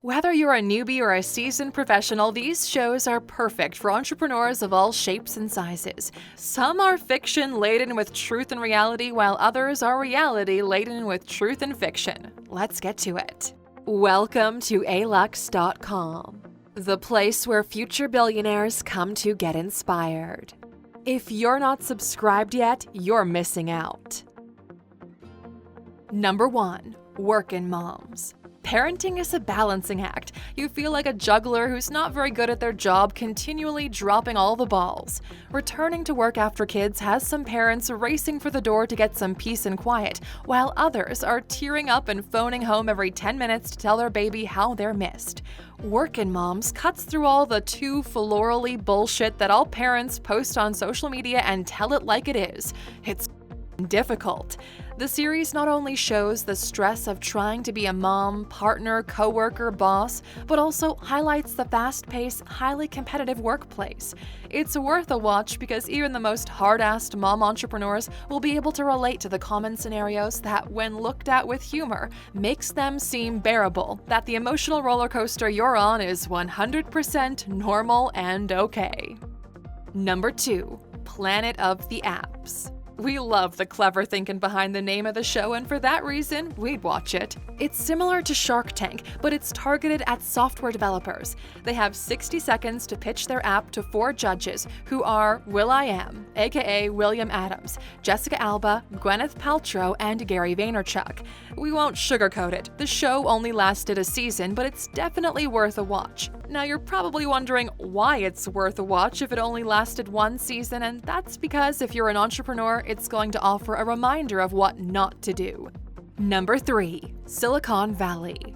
Whether you're a newbie or a seasoned professional, these shows are perfect for entrepreneurs of all shapes and sizes. Some are fiction laden with truth and reality, while others are reality laden with truth and fiction. Let's get to it. Welcome to Alux.com, the place where future billionaires come to get inspired. If you're not subscribed yet, you're missing out. Number 1. Workin' Moms. Parenting is a balancing act. You feel like a juggler who's not very good at their job, continually dropping all the balls. Returning to work after kids has some parents racing for the door to get some peace and quiet, while others are tearing up and phoning home every 10 minutes to tell their baby how they're missed. Workin' Moms cuts through all the too florally bullshit that all parents post on social media and tell it like it is. It's difficult. The series not only shows the stress of trying to be a mom, partner, coworker, boss, but also highlights the fast-paced, highly competitive workplace. It's worth a watch because even the most hard-assed mom entrepreneurs will be able to relate to the common scenarios that, when looked at with humor, makes them seem bearable, that the emotional roller coaster you're on is 100% normal and okay. Number 2. Planet of the Apps. We love the clever thinking behind the name of the show, and for that reason, we'd watch it. It's similar to Shark Tank, but it's targeted at software developers. They have 60 seconds to pitch their app to 4 judges, who are will.i.am, aka William Adams, Jessica Alba, Gwyneth Paltrow, and Gary Vaynerchuk. We won't sugarcoat it. The show only lasted a season, but it's definitely worth a watch. Now, you're probably wondering why it's worth a watch if it only lasted 1 season, and that's because if you're an entrepreneur, it's going to offer a reminder of what not to do. Number 3. Silicon Valley.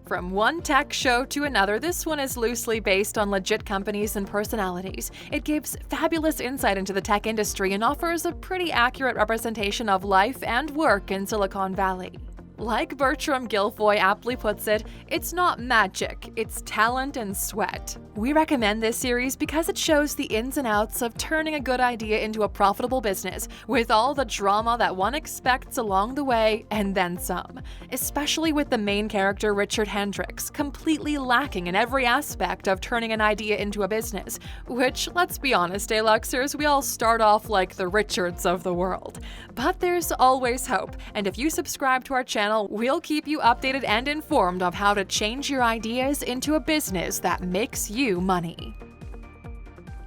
From one tech show to another, this one is loosely based on legit companies and personalities. It gives fabulous insight into the tech industry and offers a pretty accurate representation of life and work in Silicon Valley. Like Bertram Guilfoyle aptly puts it, it's not magic, it's talent and sweat. We recommend this series because it shows the ins and outs of turning a good idea into a profitable business, with all the drama that one expects along the way and then some. Especially with the main character Richard Hendricks, completely lacking in every aspect of turning an idea into a business, which, let's be honest, Aluxers, we all start off like the Richards of the world. But there's always hope, and if you subscribe to our channel, we'll keep you updated and informed of how to change your ideas into a business that makes you money.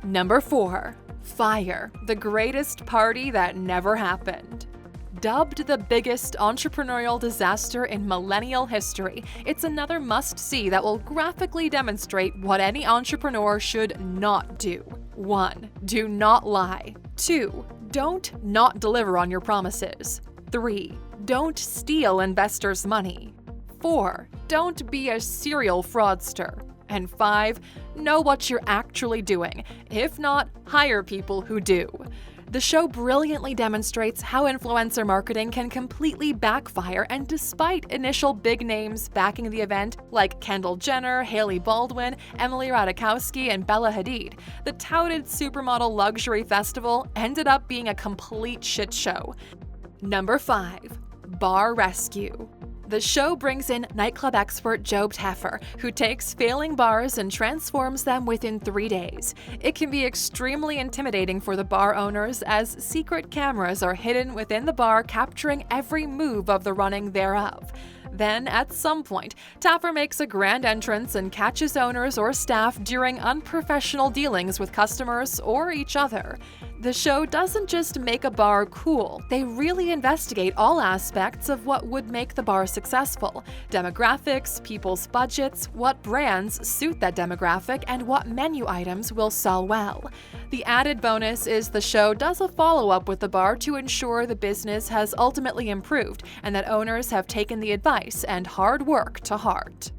Number 4. Fire, the greatest party that never happened. Dubbed the biggest entrepreneurial disaster in millennial history, it's another must-see that will graphically demonstrate what any entrepreneur should not do. 1. Do not lie. 2. Don't not deliver on your promises. 3. Don't steal investors' money. 4. Don't be a serial fraudster. And 5. Know what you're actually doing. If not, hire people who do. The show brilliantly demonstrates how influencer marketing can completely backfire, and despite initial big names backing the event like Kendall Jenner, Hailey Baldwin, Emily Ratajkowski, and Bella Hadid, the touted supermodel luxury festival ended up being a complete shit show. Number 5. Bar Rescue. The show brings in nightclub expert Job Teffer, who takes failing bars and transforms them within 3 days. It can be extremely intimidating for the bar owners, as secret cameras are hidden within the bar, capturing every move of the running thereof. Then, at some point, Taffer makes a grand entrance and catches owners or staff during unprofessional dealings with customers or each other. The show doesn't just make a bar cool, they really investigate all aspects of what would make the bar successful: demographics, people's budgets, what brands suit that demographic, and what menu items will sell well. The added bonus is the show does a follow-up with the bar to ensure the business has ultimately improved and that owners have taken the advice and hard work to heart.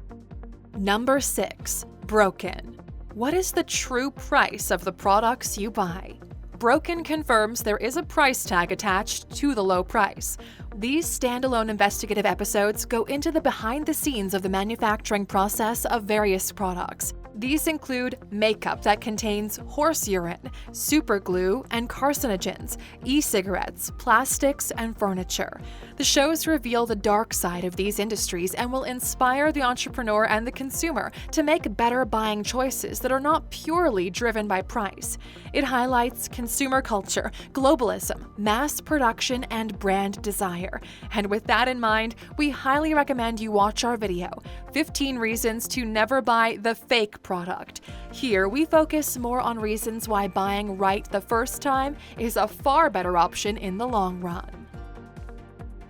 Number 6. Broken. What is the true price of the products you buy? Broken confirms there is a price tag attached to the low price. These standalone investigative episodes go into the behind the scenes of the manufacturing process of various products. These include makeup that contains horse urine, superglue, and carcinogens, e-cigarettes, plastics, and furniture. The shows reveal the dark side of these industries and will inspire the entrepreneur and the consumer to make better buying choices that are not purely driven by price. It highlights consumer culture, globalism, mass production, and brand desire. And with that in mind, we highly recommend you watch our video, 15 Reasons to Never Buy the Fake Product. Here, we focus more on reasons why buying right the first time is a far better option in the long run.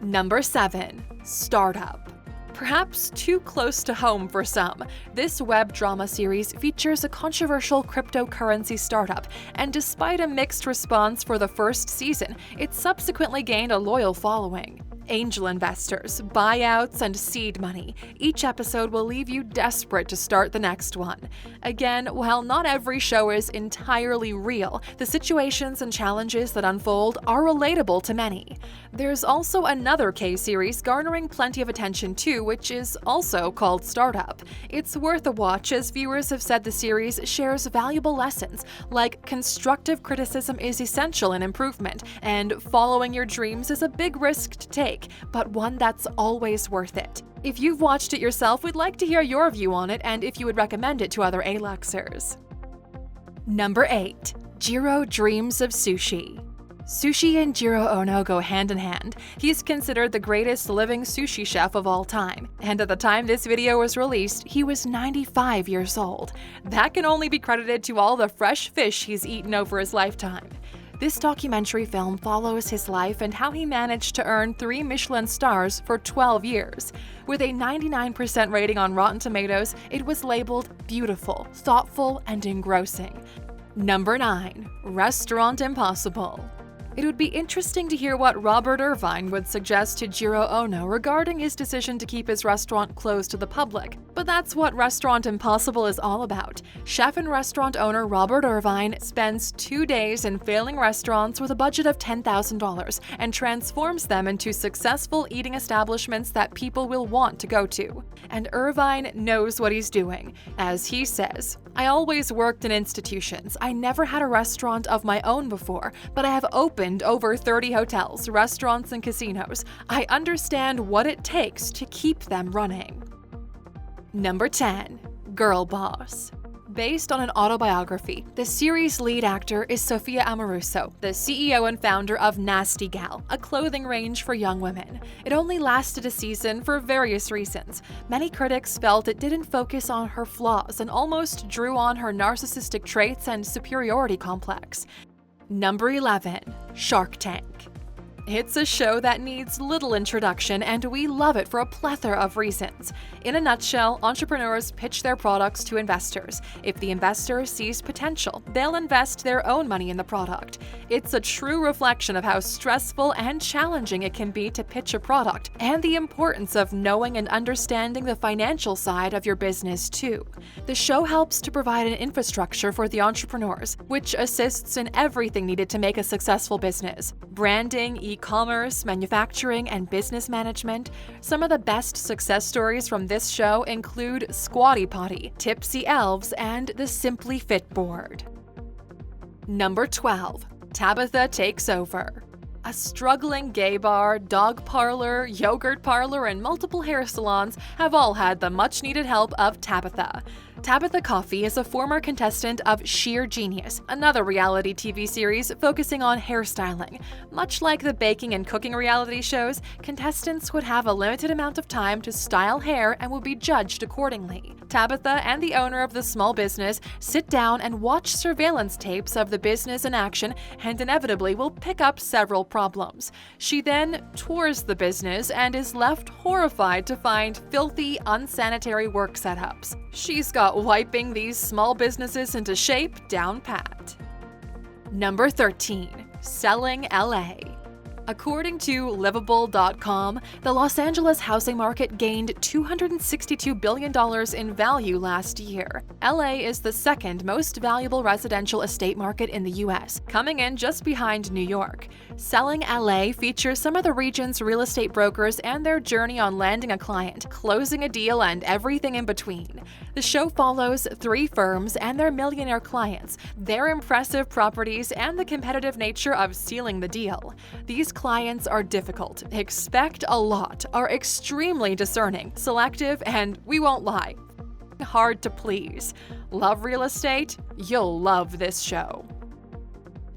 Number 7. Startup. Perhaps too close to home for some, this web drama series features a controversial cryptocurrency startup, and despite a mixed response for the first season, it subsequently gained a loyal following. Angel investors, buyouts, and seed money. Each episode will leave you desperate to start the next one. Again, while not every show is entirely real, the situations and challenges that unfold are relatable to many. There's also another K-series garnering plenty of attention too, which is also called Startup. It's worth a watch as viewers have said the series shares valuable lessons, like constructive criticism is essential in improvement, and following your dreams is a big risk to take, but one that's always worth it. If you've watched it yourself, we'd like to hear your view on it and if you would recommend it to other Aluxers. Number 8. Jiro dreams of sushi. Sushi and Jiro Ono go hand in hand. He's considered the greatest living sushi chef of all time, and at the time this video was released, he was 95 years old. That can only be credited to all the fresh fish he's eaten over his lifetime. This documentary film follows his life and how he managed to earn 3 Michelin stars for 12 years. With a 99% rating on Rotten Tomatoes, it was labeled beautiful, thoughtful, and engrossing. Number 9. Restaurant Impossible. It would be interesting to hear what Robert Irvine would suggest to Jiro Ono regarding his decision to keep his restaurant closed to the public, but that's what Restaurant Impossible is all about. Chef and restaurant owner Robert Irvine spends 2 days in failing restaurants with a budget of $10,000 and transforms them into successful eating establishments that people will want to go to. And Irvine knows what he's doing. As he says, "I always worked in institutions. I never had a restaurant of my own before, but I have opened over 30 hotels, restaurants, and casinos. I understand what it takes to keep them running." Number 10. Girl Boss. Based on an autobiography, the series' lead actor is Sophia Amoruso, the CEO and founder of Nasty Gal, a clothing range for young women. It only lasted a season for various reasons. Many critics felt it didn't focus on her flaws and almost drew on her narcissistic traits and superiority complex. Number 11. Shark Tank. It's a show that needs little introduction, and we love it for a plethora of reasons. In a nutshell, entrepreneurs pitch their products to investors. If the investor sees potential, they'll invest their own money in the product. It's a true reflection of how stressful and challenging it can be to pitch a product, and the importance of knowing and understanding the financial side of your business too. The show helps to provide an infrastructure for the entrepreneurs, which assists in everything needed to make a successful business: branding, e-commerce, manufacturing, and business management. Some of the best success stories from this show include Squatty Potty, Tipsy Elves, and the Simply Fit board. Number 12. Tabitha Takes Over. A struggling gay bar, dog parlor, yogurt parlor, and multiple hair salons have all had the much-needed help of Tabitha. Tabitha Coffey is a former contestant of Sheer Genius, another reality TV series focusing on hairstyling. Much like the baking and cooking reality shows, contestants would have a limited amount of time to style hair and would be judged accordingly. Tabitha and the owner of the small business sit down and watch surveillance tapes of the business in action and inevitably will pick up several problems. She then tours the business and is left horrified to find filthy, unsanitary work setups. She's got wiping these small businesses into shape down pat. Number 13. Selling LA. According to Livable.com, the Los Angeles housing market gained $262 billion in value last year. LA is the second most valuable residential estate market in the US, coming in just behind New York. Selling LA features some of the region's real estate brokers and their journey on landing a client, closing a deal, and everything in between. The show follows 3 firms and their millionaire clients, their impressive properties, and the competitive nature of sealing the deal. These clients are difficult, expect a lot, are extremely discerning, selective, and, we won't lie, hard to please. Love real estate? You'll love this show.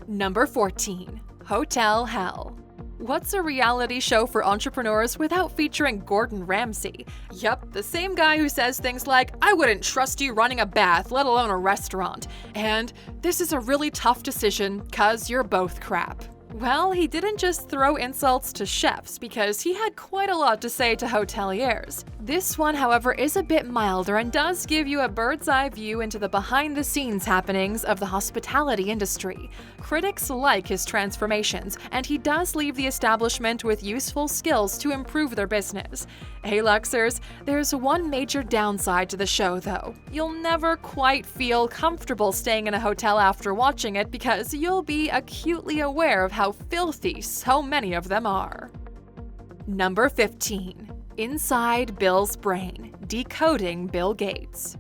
Number 14. Hotel Hell. What's a reality show for entrepreneurs without featuring Gordon Ramsay? Yup, the same guy who says things like, "I wouldn't trust you running a bath, let alone a restaurant," and "This is a really tough decision, 'cause you're both crap." Well, he didn't just throw insults to chefs because he had quite a lot to say to hoteliers. This one, however, is a bit milder and does give you a bird's-eye view into the behind-the-scenes happenings of the hospitality industry. Critics like his transformations, and he does leave the establishment with useful skills to improve their business. Hey Luxers, there's one major downside to the show though. You'll never quite feel comfortable staying in a hotel after watching it because you'll be acutely aware of how filthy so many of them are. Number 15. Inside Bill's Brain: Decoding Bill Gates.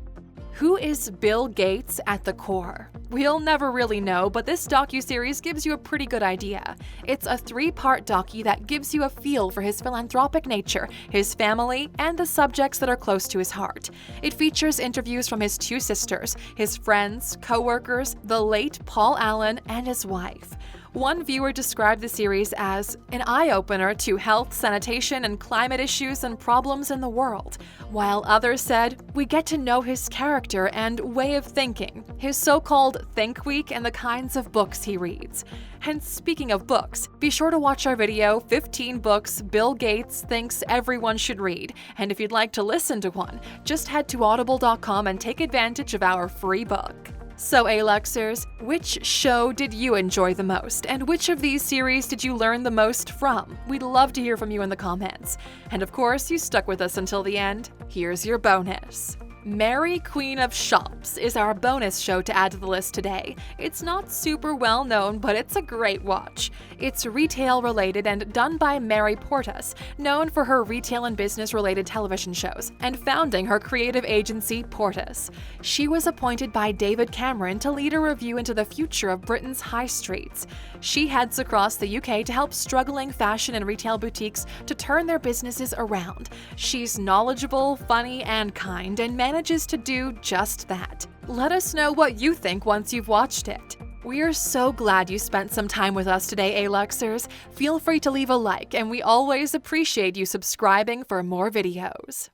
Who is Bill Gates at the core? We'll never really know, but this docuseries gives you a pretty good idea. It's a 3-part docu that gives you a feel for his philanthropic nature, his family, and the subjects that are close to his heart. It features interviews from his 2 sisters, his friends, co-workers, the late Paul Allen, and his wife. One viewer described the series as an eye-opener to health, sanitation, and climate issues and problems in the world, while others said, "We get to know his character and way of thinking, his so-called think week, and the kinds of books he reads." And speaking of books, be sure to watch our video, 15 Books Bill Gates Thinks Everyone Should Read, and if you'd like to listen to one, just head to Audible.com and take advantage of our free book. So, Aluxers, which show did you enjoy the most, and which of these series did you learn the most from? We'd love to hear from you in the comments. And of course, you stuck with us until the end. Here's your bonus. Mary Queen of Shops is our bonus show to add to the list today. It's not super well known, but it's a great watch. It's retail related and done by Mary Portas, known for her retail and business related television shows, and founding her creative agency Portas. She was appointed by David Cameron to lead a review into the future of Britain's high streets. She heads across the UK to help struggling fashion and retail boutiques to turn their businesses around. She's knowledgeable, funny, and kind, and manages to do just that. Let us know what you think once you've watched it. We're so glad you spent some time with us today, Aluxers. Feel free to leave a like, and we always appreciate you subscribing for more videos.